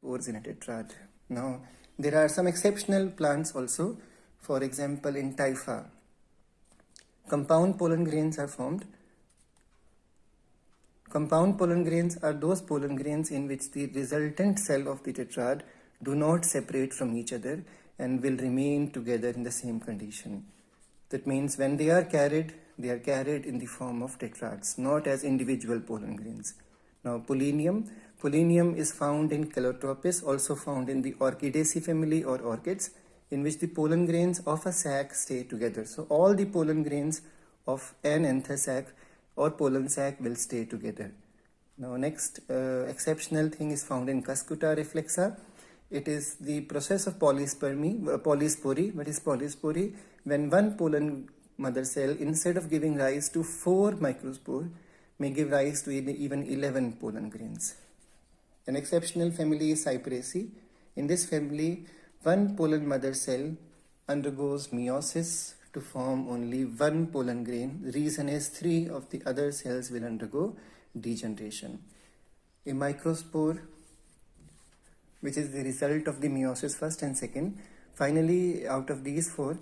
spores in a tetrad. Now, there are some exceptional plants also. For example, in Typha, compound pollen grains are formed. Compound pollen grains are those pollen grains in which the resultant cell of the tetrad do not separate from each other and will remain together in the same condition. That means when they are carried in the form of tetrads, not as individual pollen grains. Now, Pollinium is found in Calotropis, also found in the Orchidaceae family or orchids, in which the pollen grains of a sac stay together. So all the pollen grains of an anther sac or pollen sac will stay together. Now, next exceptional thing is found in Cuscuta reflexa. It is the process of polyspory. What is polyspory? When one pollen mother cell, instead of giving rise to 4 microspore, may give rise to even 11 pollen grains. An exceptional family is Cyperaceae. In this family, one pollen mother cell undergoes meiosis to form only one pollen grain. The reason is 3 of the other cells will undergo degeneration. A microspore, which is the result of the meiosis first and second. Finally, out of these 4,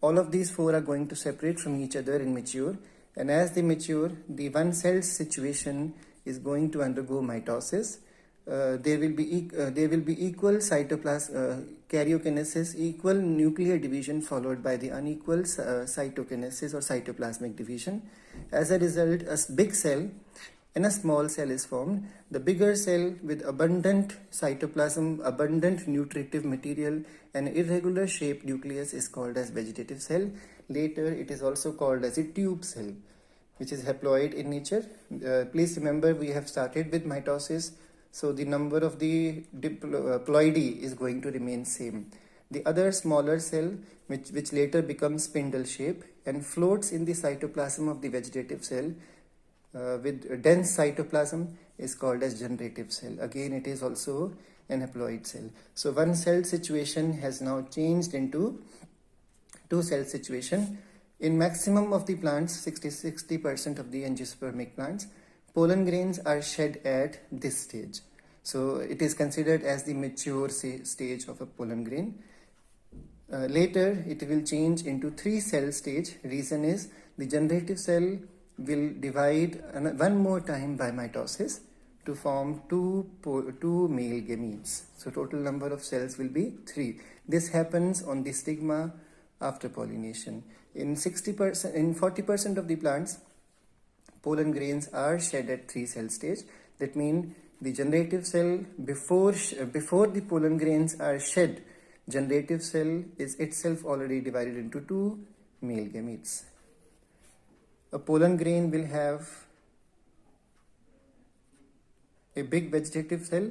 all of these 4 are going to separate from each other and mature. And as they mature, the one cell situation is going to undergo mitosis. There will be equal karyokinesis, equal nuclear division followed by the unequal cytokinesis or cytoplasmic division. As a result, a big cell and a small cell is formed. The bigger cell with abundant cytoplasm, abundant nutritive material, and irregular shaped nucleus is called as vegetative cell. Later, it is also called as a tube cell, which is haploid in nature. Please remember, we have started with mitosis, so the number of the ploidy is going to remain same. The other smaller cell, which later becomes spindle shape and floats in the cytoplasm of the vegetative cell, with dense cytoplasm, is called as generative cell. Again, it is also an haploid cell. So one cell situation has now changed into 2 cell situation. In maximum of the plants, 60% of the angiospermic plants, pollen grains are shed at this stage. So it is considered as the mature stage of a pollen grain. Later, it will change into 3 cell stage. Reason is the generative cell will divide one more time by mitosis to form two male gametes. So total number of cells will be 3. This happens on the stigma after pollination. In 40% of the plants, pollen grains are shed at 3 cell stage. That means the generative cell, before the pollen grains are shed, generative cell is itself already divided into 2 male gametes. A pollen grain will have a big vegetative cell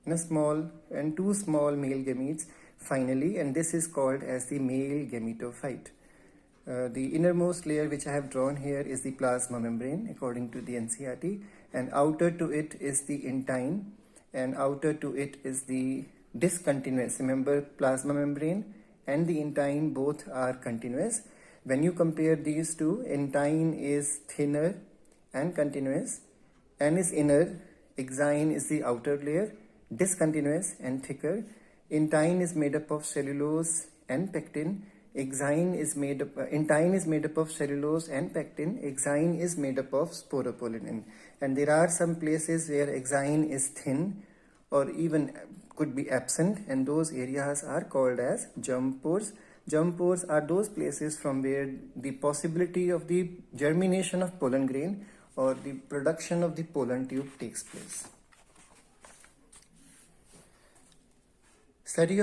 and 2 small male gametes finally, and this is called as the male gametophyte. The innermost layer which I have drawn here is the plasma membrane according to the NCERT, and outer to it is the intine, and outer to it is the discontinuous. Remember, plasma membrane and the intine both are continuous. When you compare these two, intine is thinner and continuous and is inner. Exine is the outer layer, discontinuous and thicker. Intine is made up of cellulose and pectin. Intine is made up of cellulose and pectin. Exine is made up of sporopollenin. And there are some places where exine is thin or even could be absent, and those areas are called as germ pores. Germ pores are those places from where the possibility of the germination of pollen grain or the production of the pollen tube takes place. Study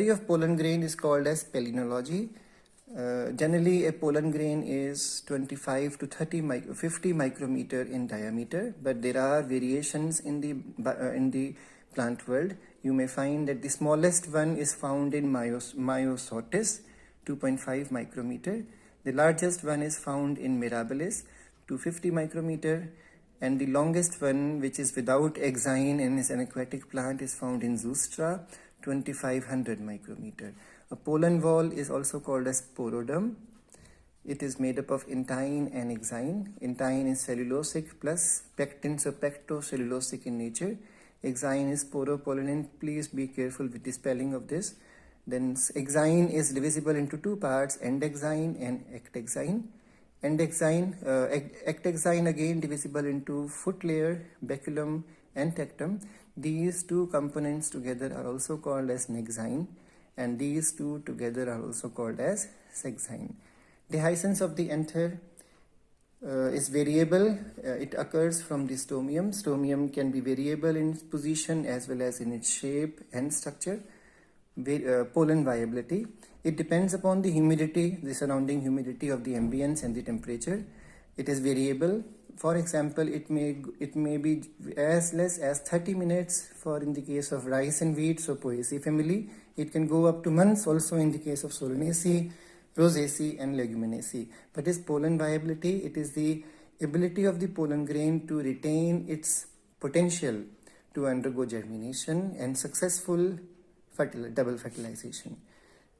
of pollen grain is called as Paleontology. Generally, a pollen grain is 25 to 50 micrometer in diameter, but there are variations in the plant world. You may find that the smallest one is found in Myosotis, 2.5 micrometer. The largest one is found in Mirabilis, 250 micrometer, and the longest one, which is without exine and is an aquatic plant, is found in Zoostra, 2500 micrometer. A pollen wall is also called as poroderm. It is made up of intine and exine. Intine is cellulosic plus pectin, so pectocellulosic in nature. Exine is poropollenin. Please be careful with the spelling of this. Then exine is divisible into two parts, endexine and ectexine. Ectexine again divisible into foot layer, baculum and tectum. These two components together are also called as nexine, and these two together are also called as sexine. Dehiscence of the anther is variable. It occurs from the stomium. Stomium can be variable in its position as well as in its shape and structure. Pollen viability. It depends upon the humidity, the surrounding humidity of the ambience and the temperature. It is variable. For example, it may be as less as 30 minutes for in the case of rice and wheat, so Poaceae family. It can go up to months also in the case of Solanaceae, Rosaceae and Leguminosae. But this pollen viability, it is the ability of the pollen grain to retain its potential to undergo germination and successful double fertilization.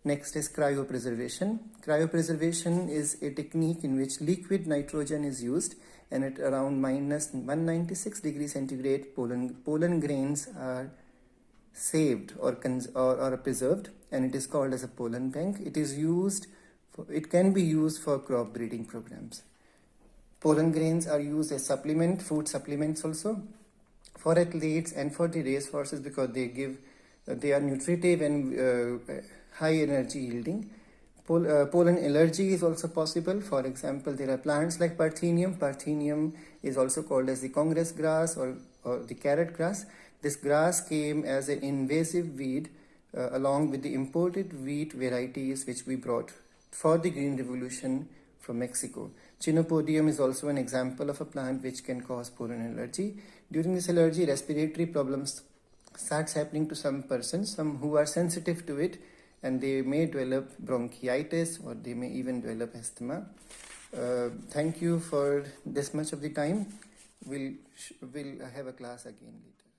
Next is cryopreservation. Cryopreservation is a technique in which liquid nitrogen is used, and at around minus 196 degrees centigrade, pollen grains are saved or preserved, and it is called as a pollen bank. It can be used for crop breeding programs. Pollen grains are used as food supplements also for athletes and for the race horses, because they are nutritive and high energy yielding. Pollen allergy is also possible. For example, there are plants like Parthenium. Parthenium is also called as the Congress grass or the carrot grass. This grass came as an invasive weed along with the imported wheat varieties which we brought for the Green Revolution from Mexico. Chenopodium is also an example of a plant which can cause pollen allergy. During this allergy, respiratory problems starts happening to some persons, some who are sensitive to it, and they may develop bronchitis or they may even develop asthma. Thank you for this much of the time. We'll have a class again later.